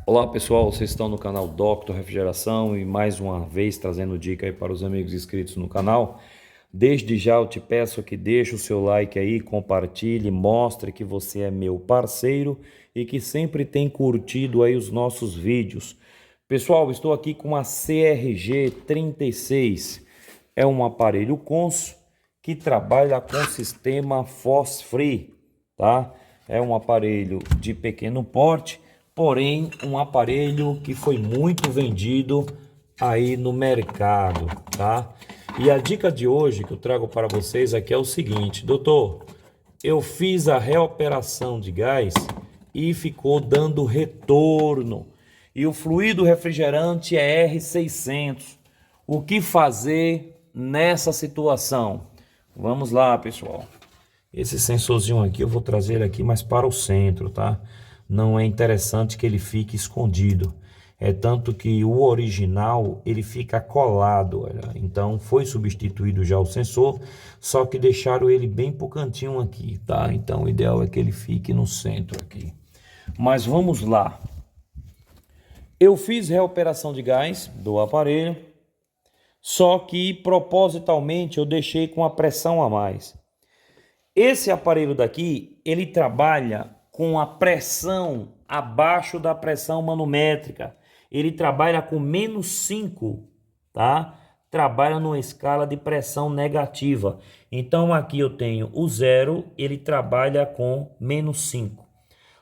Olá pessoal, vocês estão no canal Dr. Refrigeração e mais uma vez trazendo dica aí para os amigos inscritos no canal. Desde já eu te peço que deixe o seu like aí, compartilhe, mostre que você é meu parceiro e que sempre tem curtido aí os nossos vídeos. Pessoal, estou aqui com a CRG 36, é um aparelho Conso que trabalha com sistema Force Free, tá? É um aparelho de pequeno porte, porém um aparelho que foi muito vendido aí no mercado, tá? E a dica de hoje que eu trago para vocês aqui é o seguinte: doutor, eu fiz a reoperação de gás e ficou dando retorno, e o fluido refrigerante é R600. O que fazer nessa situação? Vamos lá, pessoal. Esse sensorzinho aqui eu vou trazer aqui mais para o centro, tá? Não é interessante que ele fique escondido. É tanto que o original ele fica colado, olha. Então foi substituído já o sensor, só que deixaram ele bem pro cantinho aqui, tá? Então o ideal é que ele fique no centro aqui. Mas vamos lá. Eu fiz reoperação de gás do aparelho, só que propositalmente eu deixei com a pressão a mais. Esse aparelho daqui, ele trabalha com a pressão abaixo da pressão manométrica. Ele trabalha com -5, tá? Trabalha numa escala de pressão negativa. Então aqui eu tenho o 0, ele trabalha com -5.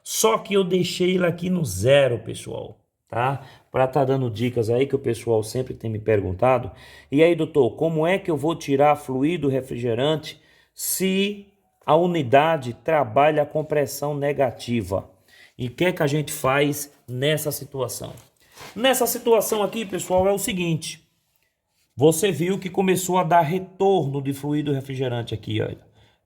Só que eu deixei ele aqui no 0, pessoal, tá? Para estar dando dicas aí que o pessoal sempre tem me perguntado. E aí, doutor, como é que eu vou tirar fluido refrigerante se a unidade trabalha com pressão negativa? E o que é que a gente faz nessa situação? Nessa situação aqui, pessoal, é o seguinte. Você viu que começou a dar retorno de fluido refrigerante aqui, olha,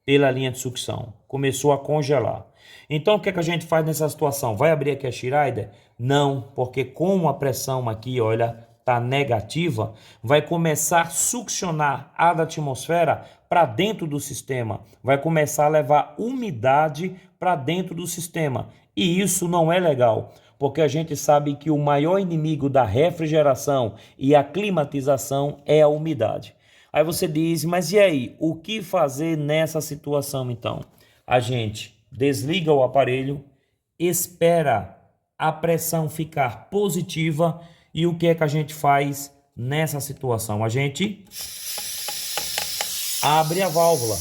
pela linha de sucção. Começou a congelar. Então, o que é que a gente faz nessa situação? Vai abrir aqui a Schneider? Não, porque com a pressão aqui, olha, tá negativa, vai começar a succionar ar da atmosfera para dentro do sistema. Vai começar a levar umidade para dentro do sistema. E isso não é legal, porque a gente sabe que o maior inimigo da refrigeração e a climatização é a umidade. Aí você diz, mas e aí? O que fazer nessa situação então? A gente desliga o aparelho, espera a pressão ficar positiva e o que é que a gente faz nessa situação? A gente abre a válvula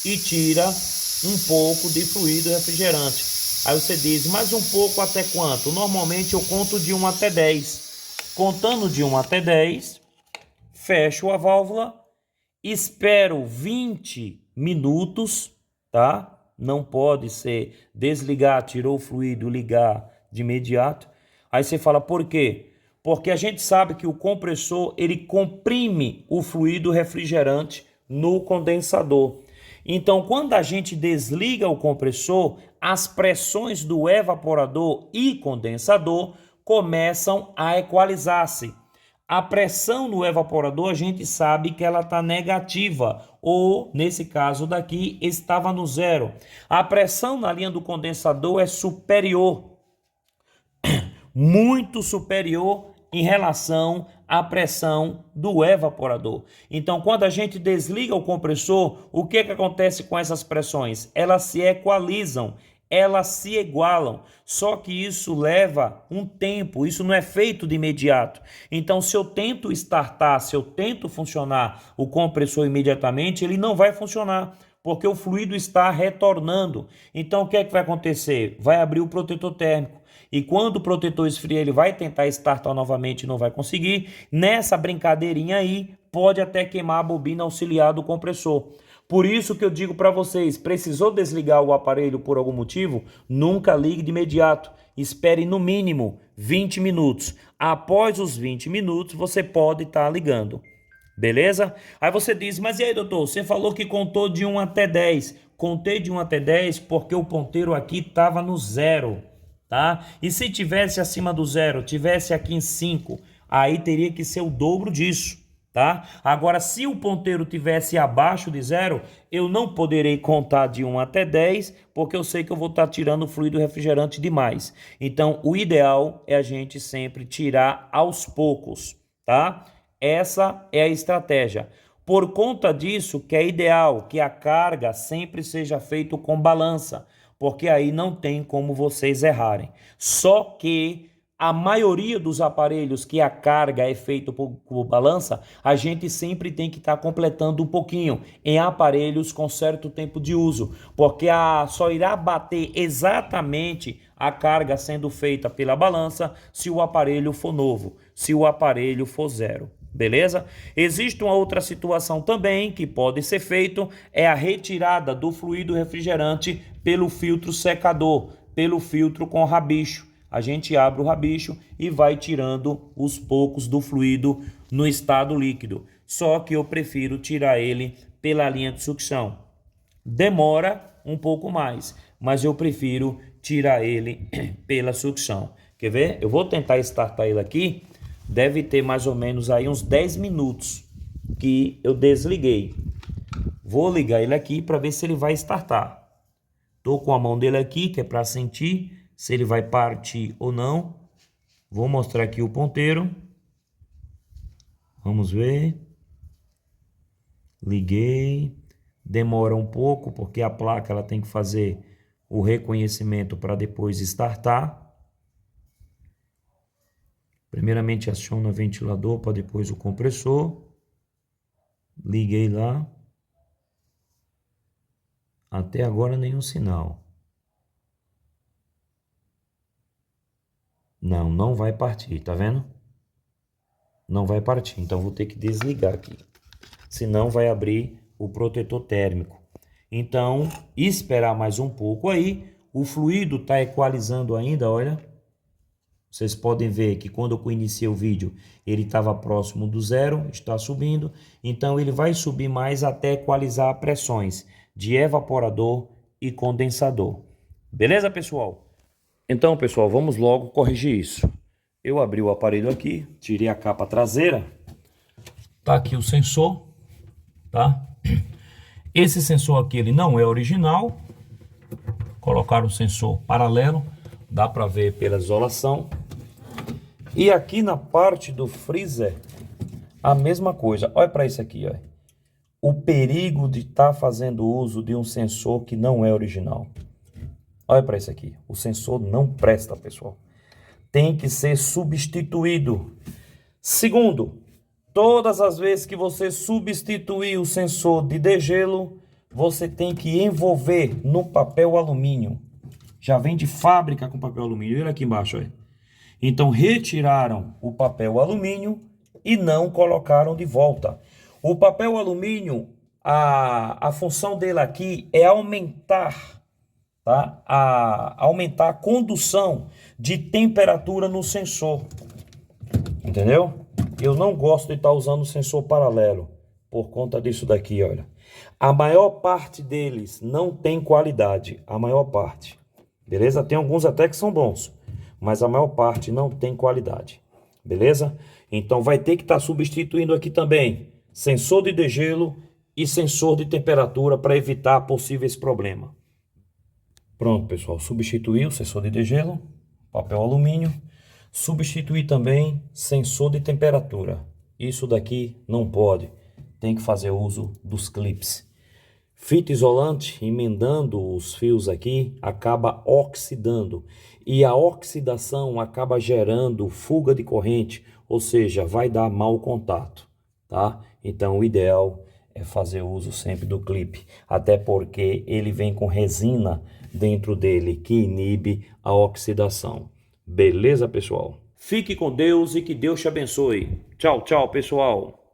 e tira um pouco de fluido refrigerante. Aí você diz, mas um pouco até quanto? Normalmente eu conto de 1 até 10. Contando de 1 até 10, fecho a válvula, espero 20 minutos, tá? Não pode ser desligar, tirou o fluido, ligar de imediato. Aí você fala, por quê? Porque a gente sabe que o compressor, ele comprime o fluido refrigerante no condensador. Então, quando a gente desliga o compressor, as pressões do evaporador e condensador começam a equalizar-se. A pressão no evaporador, a gente sabe que ela está negativa, ou, nesse caso daqui, estava no 0. A pressão na linha do condensador é superior, muito superior em relação à pressão do evaporador. Então, quando a gente desliga o compressor, o que acontece com essas pressões? Elas se equalizam, elas se igualam, só que isso leva um tempo, isso não é feito de imediato. Então, se eu tento startar, se eu tento funcionar o compressor imediatamente, ele não vai funcionar, porque o fluido está retornando. Então, o que é que vai acontecer? Vai abrir o protetor térmico. E quando o protetor esfria, ele vai tentar startar novamente e não vai conseguir. Nessa brincadeirinha aí, pode até queimar a bobina auxiliar do compressor. Por isso que eu digo para vocês, precisou desligar o aparelho por algum motivo? Nunca ligue de imediato. Espere no mínimo 20 minutos. Após os 20 minutos, você pode estar ligando. Beleza? Aí você diz, mas e aí, doutor? Você falou que contou de 1 até 10. Contei de 1 até 10 porque o ponteiro aqui estava no 0, tá? E se tivesse acima do 0, tivesse aqui em 5, aí teria que ser o dobro disso, tá? Agora, se o ponteiro tivesse abaixo de 0, eu não poderei contar de 1 até 10, porque eu sei que eu vou estar tirando fluido refrigerante demais. Então, o ideal é a gente sempre tirar aos poucos, tá? Essa é a estratégia. Por conta disso, que é ideal que a carga sempre seja feita com balança, porque aí não tem como vocês errarem. Só que a maioria dos aparelhos que a carga é feita por balança, a gente sempre tem que estar completando um pouquinho em aparelhos com certo tempo de uso, porque só irá bater exatamente a carga sendo feita pela balança se o aparelho for novo, se o aparelho for zero. Beleza? Existe uma outra situação também que pode ser feito, é a retirada do fluido refrigerante pelo filtro secador, pelo filtro com rabicho. A gente abre o rabicho e vai tirando os poucos do fluido no estado líquido. Só que eu prefiro tirar ele pela linha de sucção. Demora um pouco mais, mas eu prefiro tirar ele pela sucção. Quer ver? Eu vou tentar startar ele aqui. Deve ter mais ou menos aí uns 10 minutos que eu desliguei. Vou ligar ele aqui para ver se ele vai startar. Tô com a mão dele aqui, que é para sentir se ele vai partir ou não. Vou mostrar aqui o ponteiro. Vamos ver. Liguei. Demora um pouco, porque a placa ela tem que fazer o reconhecimento para depois startar. Primeiramente aciona o ventilador para depois o compressor. Liguei lá. Até agora nenhum sinal. Não, não vai partir, tá vendo? Não vai partir, então vou ter que desligar aqui. Senão vai abrir o protetor térmico. Então, esperar mais um pouco aí. O fluido está equalizando ainda, olha. Vocês podem ver que quando eu iniciei o vídeo, ele estava próximo do zero, está subindo. Então, ele vai subir mais até equalizar pressões de evaporador e condensador. Beleza, pessoal? Então, pessoal, vamos logo corrigir isso. Eu abri o aparelho aqui, tirei a capa traseira. Tá aqui o sensor, tá? Esse sensor aqui, ele não é original. Colocaram o sensor paralelo, dá para ver pela isolação. E aqui na parte do freezer, a mesma coisa. Olha para isso aqui, olha. O perigo de estar fazendo uso de um sensor que não é original. Olha para isso aqui. O sensor não presta, pessoal. Tem que ser substituído. Segundo, todas as vezes que você substituir o sensor de degelo, você tem que envolver no papel alumínio. Já vem de fábrica com papel alumínio. Olha aqui embaixo, olha. Então, retiraram o papel alumínio e não colocaram de volta. O papel alumínio, a função dele aqui é aumentar, tá? Aumentar a condução de temperatura no sensor. Entendeu? Eu não gosto de estar usando o sensor paralelo por conta disso daqui, olha. A maior parte deles não tem qualidade, a maior parte. Beleza? Tem alguns até que são bons, mas a maior parte não tem qualidade. Beleza? Então vai ter que estar substituindo aqui também sensor de degelo e sensor de temperatura para evitar possíveis problemas. Pronto, pessoal. Substituí o sensor de degelo, papel alumínio. Substituir também sensor de temperatura. Isso daqui não pode. Tem que fazer uso dos clips. Fita isolante, emendando os fios aqui, acaba oxidando. E a oxidação acaba gerando fuga de corrente, ou seja, vai dar mau contato, tá? Então o ideal é fazer uso sempre do clipe, até porque ele vem com resina dentro dele que inibe a oxidação. Beleza, pessoal? Fique com Deus e que Deus te abençoe. Tchau, tchau, pessoal.